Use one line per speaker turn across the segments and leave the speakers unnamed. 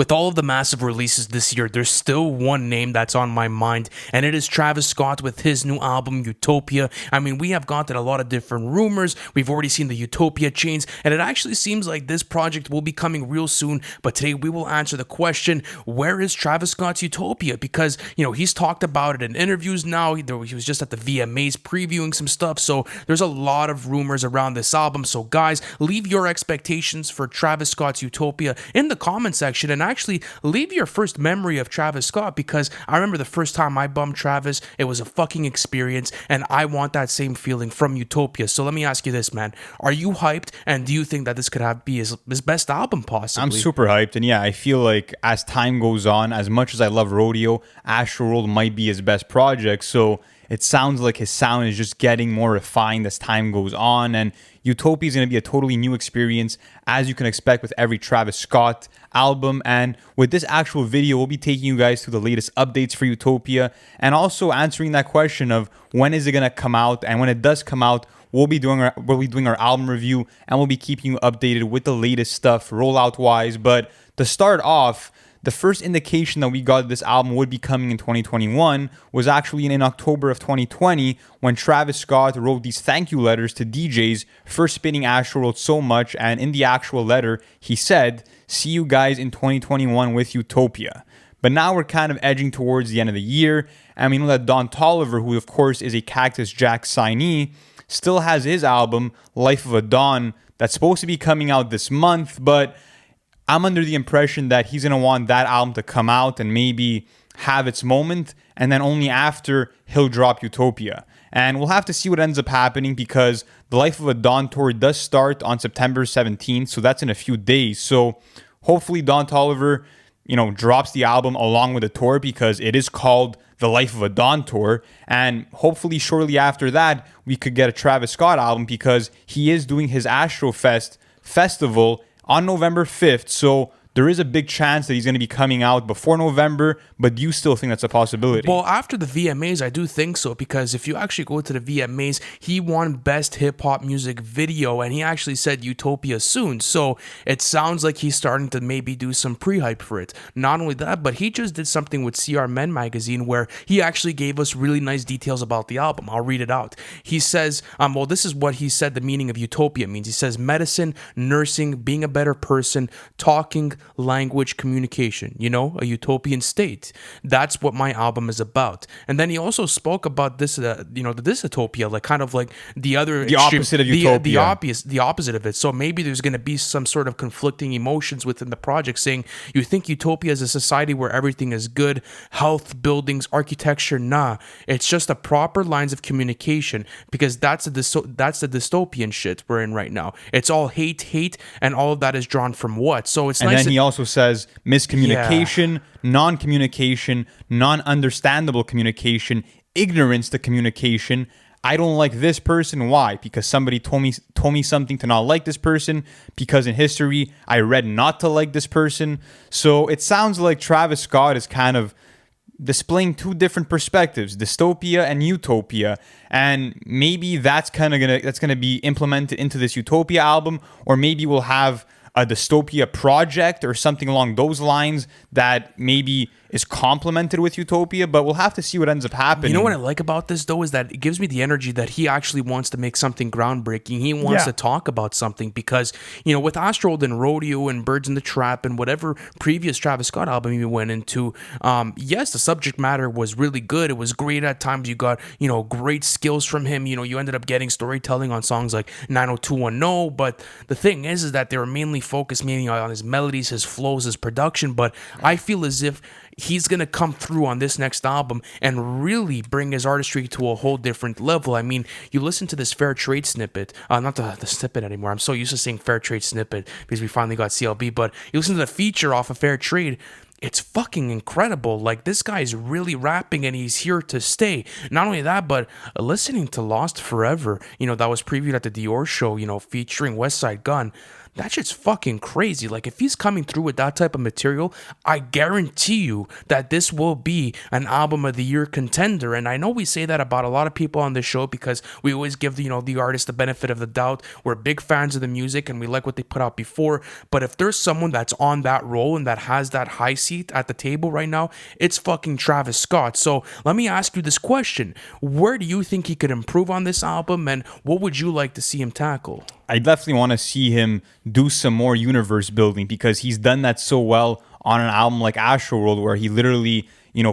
With all of the massive releases this year, there's still one name that's on my mind, and it is Travis Scott with his new album, Utopia. I mean, we have gotten a lot of different rumors. We've already seen the Utopia chains, and it actually seems like this project will be coming real soon. But today we will answer the question, where is Travis Scott's Utopia? Because, he's talked about it in interviews now. He was just at the VMAs previewing some stuff, so there's a lot of rumors around this album. So guys, leave your expectations for Travis Scott's Utopia in the comment section, and actually leave your first memory of Travis Scott, because I remember the first time I bumped Travis, it was a fucking experience, and I want that same feeling from Utopia. So let me ask you this, man. Are you hyped, and do you think that this could be his best album possibly?
I'm super hyped, and yeah, I feel like as time goes on, as much as I love Rodeo, Astroworld might be his best project, so it sounds like his sound is just getting more refined as time goes on, and Utopia is going to be a totally new experience, as you can expect with every Travis Scott album. And with this actual video, we'll be taking you guys through the latest updates for Utopia, and also answering that question of when is it going to come out, and when it does come out, we'll be doing our album review, and we'll be keeping you updated with the latest stuff rollout wise. But to start off, the first indication that we got this album would be coming in 2021 was actually in October of 2020, when Travis Scott wrote these thank you letters to DJs for spinning Astroworld so much. And in the actual letter, he said, "See you guys in 2021 with Utopia." But now we're kind of edging towards the end of the year, and we know that Don Toliver, who of course is a Cactus Jack signee, still has his album, Life of a Don, that's supposed to be coming out this month, but I'm under the impression that he's going to want that album to come out and maybe have its moment, and then only after he'll drop Utopia. And we'll have to see what ends up happening, because the Life of a Don tour does start on September 17th, so that's in a few days. So hopefully Don Toliver, drops the album along with the tour, because it is called the Life of a Don tour. And hopefully shortly after that, we could get a Travis Scott album, because he is doing his Astrofest festival on November 5th. So there is a big chance that he's going to be coming out before November, but do you still think that's a possibility?
Well, after the VMAs, I do think so, because if you actually go to the VMAs, he won Best Hip Hop Music Video, and he actually said Utopia soon, so it sounds like he's starting to maybe do some pre-hype for it. Not only that, but he just did something with CR Men magazine where he actually gave us really nice details about the album. I'll read it out. He says, this is what he said the meaning of Utopia means. He says, medicine, nursing, being a better person, talking, language, communication, a utopian state. That's what my album is about. And then he also spoke about this, the dystopia, like kind of like the
opposite of Utopia.
The opposite of it. So maybe there's going to be some sort of conflicting emotions within the project, saying you think Utopia is a society where everything is good, health, buildings, architecture. Nah, it's just the proper lines of communication, because that's the dystopian shit we're in right now. It's all hate, and all of that is drawn from what? So it's
and
nice.
Then he also says miscommunication, non-communication, non-understandable communication, ignorance to communication. I don't like this person. Why? Because somebody told me something to not like this person, because in history I read not to like this person. So it sounds like Travis Scott is kind of displaying two different perspectives, dystopia and utopia, and maybe that's gonna be implemented into this Utopia album, or maybe we'll have a dystopia project or something along those lines that maybe is complemented with Utopia, but we'll have to see what ends up happening.
You know what I like about this, though, is that it gives me the energy that he actually wants to make something groundbreaking. He wants to talk about something, because, with Astroworld and Rodeo and Birds in the Trap and whatever previous Travis Scott album he went into, yes, the subject matter was really good. It was great at times. You got, great skills from him. You ended up getting storytelling on songs like 90210, but the thing is that they were mainly focused on his melodies, his flows, his production, but I feel as if he's going to come through on this next album and really bring his artistry to a whole different level. I mean, you listen to this Fair Trade snippet, not the snippet anymore. I'm so used to saying Fair Trade snippet because we finally got CLB, but you listen to the feature off of Fair Trade, it's fucking incredible. Like, this guy's really rapping and he's here to stay. Not only that, but listening to Lost Forever, that was previewed at the Dior show, featuring West Side Gun. that shit's fucking crazy. Like, if he's coming through with that type of material, I guarantee you that this will be an album of the year contender. And I know we say that about a lot of people on this show because we always give the artist the benefit of the doubt. We're big fans of the music and we like what they put out before. But if there's someone that's on that role and that has that high seat at the table right now, it's fucking Travis Scott. So let me ask you this question. Where do you think he could improve on this album, and what would you like to see him tackle?
I definitely want to see him do some more universe building because he's done that so well on an album like Astroworld, where he literally,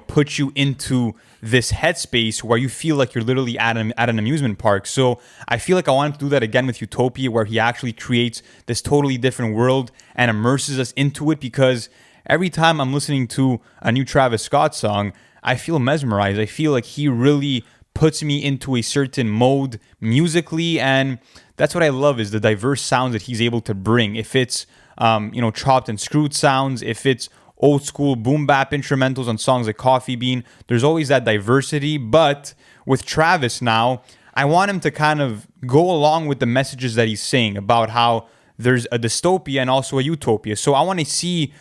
puts you into this headspace where you feel like you're literally at an amusement park. So I feel like I want to do that again with Utopia, where he actually creates this totally different world and immerses us into it, because every time I'm listening to a new Travis Scott song, I feel mesmerized. I feel like he really puts me into a certain mode musically, and that's what I love, is the diverse sounds that he's able to bring. If it's chopped and screwed sounds, if it's old school boom bap instrumentals on songs like Coffee Bean, there's always that diversity. But with Travis now, I want him to kind of go along with the messages that he's saying about how there's a dystopia and also a utopia. So I want to see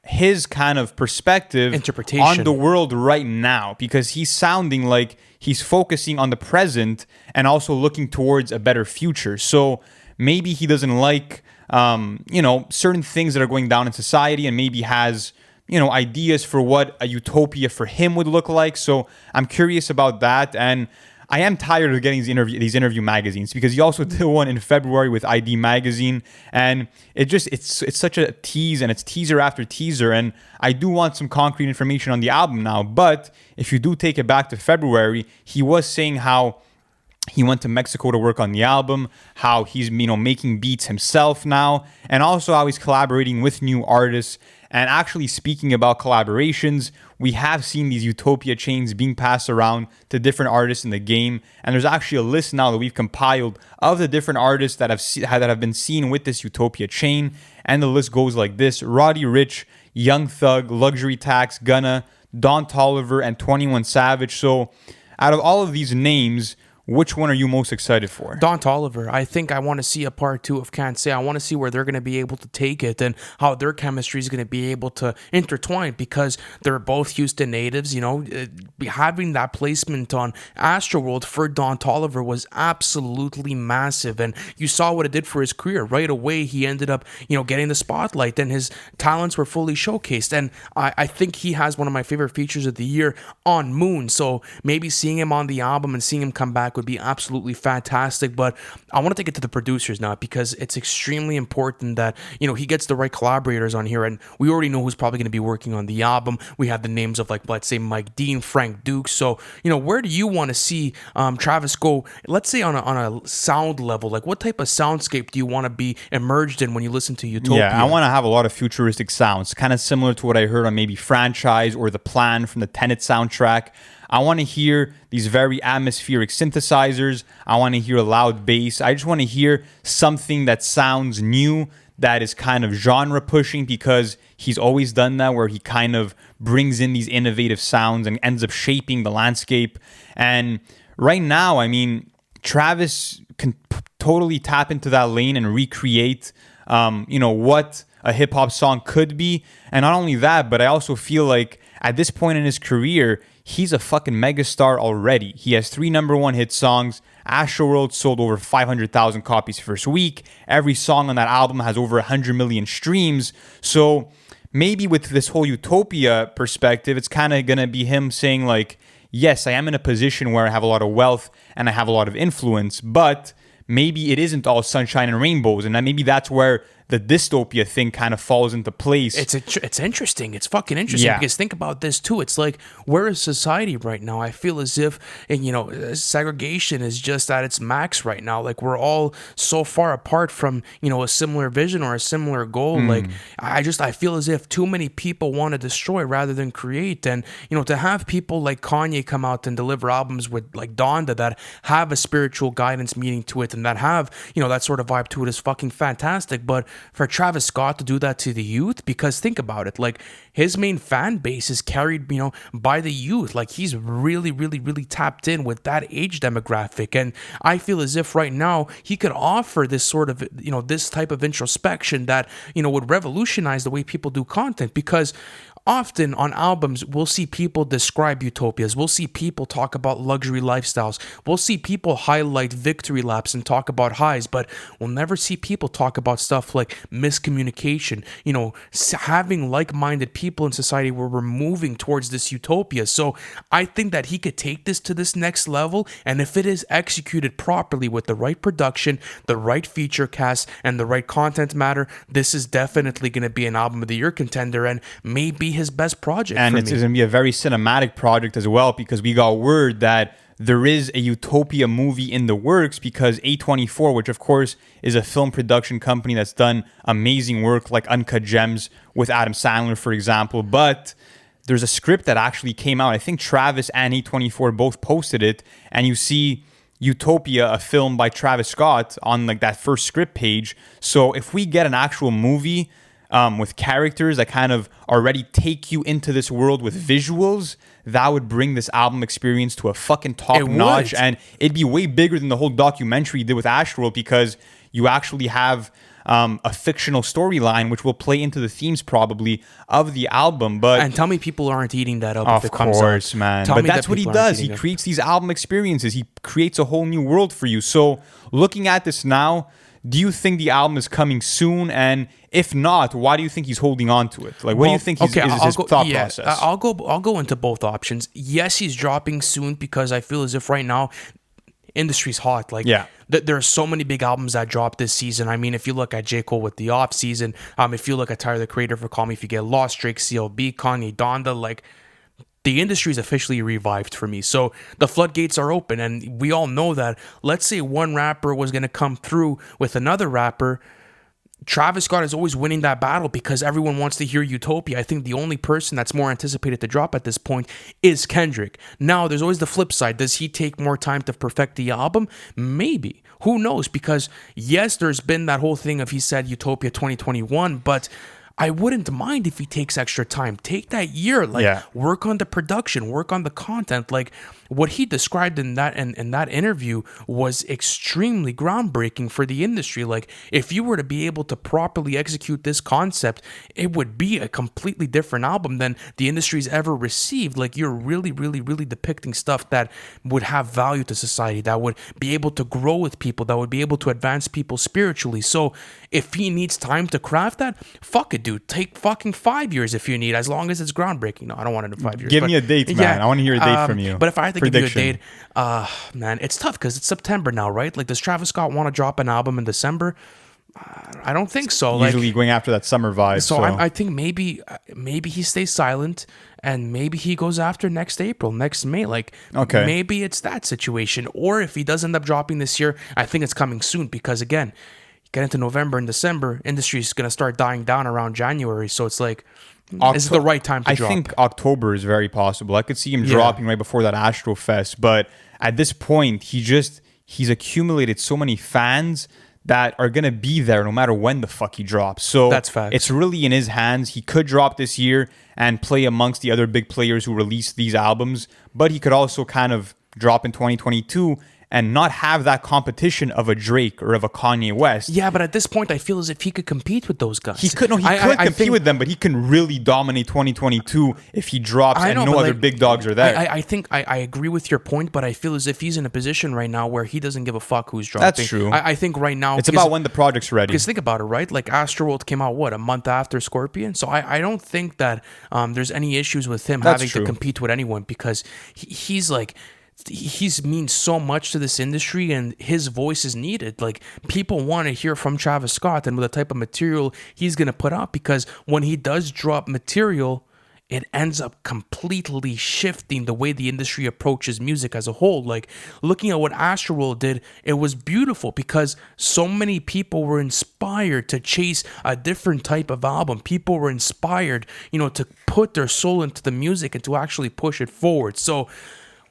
his kind of perspective
interpretation
on the world right now, because he's sounding like he's focusing on the present and also looking towards a better future. So maybe he doesn't like certain things that are going down in society, and maybe has ideas for what a utopia for him would look like. So I'm curious about that. And I am tired of getting these interview magazines, because he also did one in February with ID Magazine, and it's such a tease, and it's teaser after teaser, and I do want some concrete information on the album now. But if you do take it back to February, he was saying how he went to Mexico to work on the album, how he's making beats himself now, and also how he's collaborating with new artists. And actually, speaking about collaborations, we have seen these Utopia chains being passed around to different artists in the game. And there's actually a list now that we've compiled of the different artists that have been seen with this Utopia chain. And the list goes like this: Roddy Ricch, Young Thug, Luxury Tax, Gunna, Don Toliver, and 21 Savage. So out of all of these names, which one are you most excited for?
Don Toliver. I think I want to see a part 2 of Can't Say. I want to see where they're going to be able to take it and how their chemistry is going to be able to intertwine, because they're both Houston natives. Having that placement on Astroworld for Don Toliver was absolutely massive, and you saw what it did for his career. Right away, he ended up, getting the spotlight, and his talents were fully showcased. And I think he has one of my favorite features of the year on Moon. So maybe seeing him on the album and seeing him come back would be absolutely fantastic. But I want to take it to the producers now, because it's extremely important that he gets the right collaborators on here, and we already know who's probably going to be working on the album. We have the names of, like, let's say Mike Dean, Frank Dukes. So where do you want to see Travis go, let's say on a sound level? Like, what type of soundscape do you want to be immersed in when you listen to Utopia?
Yeah, I want to have a lot of futuristic sounds, kind of similar to what I heard on maybe Franchise or The Plan from the Tenet soundtrack. I want to hear these very atmospheric synthesizers. I want to hear a loud bass. I just want to hear something that sounds new, that is kind of genre pushing, because he's always done that, where he kind of brings in these innovative sounds and ends up shaping the landscape. And right now, Travis can totally tap into that lane and recreate, what a hip hop song could be. And not only that, but I also feel like at this point in his career, he's a fucking megastar already. He has 3 #1 hit songs. Astroworld sold over 500,000 copies first week. Every song on that album has over 100 million streams. So maybe with this whole Utopia perspective, it's kind of going to be him saying, like, yes, I am in a position where I have a lot of wealth and I have a lot of influence, but maybe it isn't all sunshine and rainbows. And maybe that's where the dystopia thing kind of falls into place.
It's interesting. It's fucking interesting, because think about this too. It's like, where is society right now? I feel as if, segregation is just at its max right now. Like, we're all so far apart from, a similar vision or a similar goal. Like, I feel as if too many people want to destroy rather than create. And, to have people like Kanye come out and deliver albums with, like, Donda, that have a spiritual guidance meaning to it and that have, that sort of vibe to it, is fucking fantastic. But for Travis Scott to do that to the youth, because think about it, like his main fan base is carried, by the youth. Like he's really, really, really tapped in with that age demographic. And I feel as if right now he could offer this sort of, this type of introspection that, would revolutionize the way people do content, because often on albums, we'll see people describe utopias. We'll see people talk about luxury lifestyles. We'll see people highlight victory laps and talk about highs, but we'll never see people talk about stuff like miscommunication, having like-minded people in society where we're moving towards this utopia. So I think that he could take this to this next level, and if it is executed properly with the right production, the right feature cast, and the right content matter, this is definitely going to be an album of the year contender, and maybe his best project.
And it's going to be a very cinematic project as well, because we got word that there is a Utopia movie in the works, because A24, which of course is a film production company that's done amazing work like Uncut Gems with Adam Sandler, for example, but there's a script that actually came out. I think Travis and A24 both posted it, and you see Utopia, a film by Travis Scott, on like that first script page. So if we get an actual movie with characters that kind of already take you into this world with visuals, that would bring this album experience to a fucking top notch. And it'd be way bigger than the whole documentary you did with Astroworld, because you actually have a fictional storyline which will play into the themes probably of the album.
And tell me people aren't eating that up if it comes out.
Of course, man. But that's what he does. He creates these album experiences. He creates a whole new world for you. So looking at this now, do you think the album is coming soon? And if not, why do you think he's holding on to it? Like, what do you think is his thought process?
I'll go into both options. Yes, he's dropping soon, because I feel as if right now industry's hot. Like, there are so many big albums that dropped this season. I mean, if you look at J. Cole with The Off Season, if you look at Tyler, the Creator for Call Me If You Get Lost, Drake, CLB, Kanye, Donda, like, the industry is officially revived for me. So the floodgates are open, and we all know that. Let's say one rapper was going to come through with another rapper. Travis Scott is always winning that battle because everyone wants to hear Utopia. I think the only person that's more anticipated to drop at this point is Kendrick. Now, there's always the flip side. Does he take more time to perfect the album? Maybe. Who knows? Because yes, there's been that whole thing of he said Utopia 2021, but I wouldn't mind if he takes extra time. Take that year, work on the production, work on the content. Like what he described in that interview was extremely groundbreaking for the industry. Like if you were to be able to properly execute this concept, it would be a completely different album than the industry's ever received. Like you're really, really, really depicting stuff that would have value to society, that would be able to grow with people, that would be able to advance people spiritually. So if he needs time to craft that, fuck it, dude. Take fucking 5 years if you need, as long as it's groundbreaking. No, I don't want it in 5 years.
Give me a date, man. Yeah, I want to hear a date from you.
But if I had to give you a date, man, it's tough because it's September now, right? Like, does Travis Scott want to drop an album in December? I don't think so.
Usually going after that summer vibe.
So I think maybe he stays silent, and maybe he goes after next April, next May. Like, maybe it's that situation. Or if he does end up dropping this year, I think it's coming soon because, again, get into November and December, industry is going to start dying down around January. So it's like, this is the right time to drop.
I think October is very possible. I could see him dropping right before that Astro Fest. But at this point, he's accumulated so many fans that are going to be there no matter when the fuck he drops. So
that's facts.
It's really in his hands. He could drop this year and play amongst the other big players who release these albums. But he could also kind of drop in 2022 and not have that competition of a Drake or of a Kanye West.
Yeah, but at this point, I feel as if he could compete with those guys.
He could compete with them, but he can really dominate 2022 if he drops and no other big dogs are there.
I think I agree with your point, but I feel as if he's in a position right now where he doesn't give a fuck who's dropping.
That's true.
I think right now...
It's about when the project's ready.
Because think about it, right? Like Astroworld came out, a month after Scorpion? So I don't think that there's any issues with him having to compete with anyone because he's like... He's means so much to this industry and his voice is needed. Like people want to hear from Travis Scott and with the type of material he's going to put out, because when he does drop material, it ends up completely shifting the way the industry approaches music as a whole. Like looking at what Astroworld did, it was beautiful because so many people were inspired to chase a different type of album. People were inspired, to put their soul into the music and to actually push it forward. So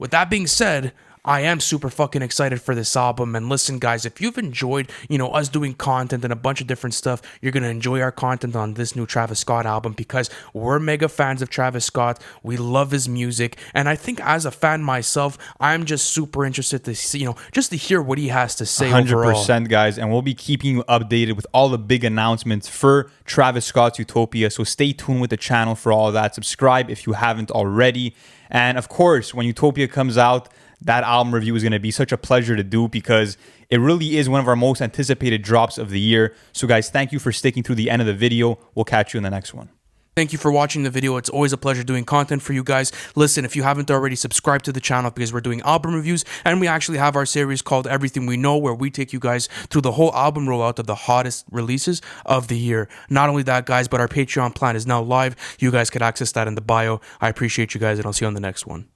with that being said, I am super fucking excited for this album. And listen, guys, if you've enjoyed, us doing content and a bunch of different stuff, you're going to enjoy our content on this new Travis Scott album because we're mega fans of Travis Scott. We love his music. And I think as a fan myself, I'm just super interested to see, just to hear what he has to say
100%,
overall.
guys. And we'll be keeping you updated with all the big announcements for Travis Scott's Utopia. So stay tuned with the channel for all of that. Subscribe if you haven't already. And of course, when Utopia comes out, that album review is going to be such a pleasure to do because it really is one of our most anticipated drops of the year. So guys, thank you for sticking through the end of the video. We'll catch you in the next one.
Thank you for watching the video. It's always a pleasure doing content for you guys. Listen, if you haven't already, subscribe to the channel because we're doing album reviews, and we actually have our series called Everything We Know, where we take you guys through the whole album rollout of the hottest releases of the year. Not only that, guys, but our Patreon plan is now live. You guys can access that in the bio. I appreciate you guys, and I'll see you on the next one.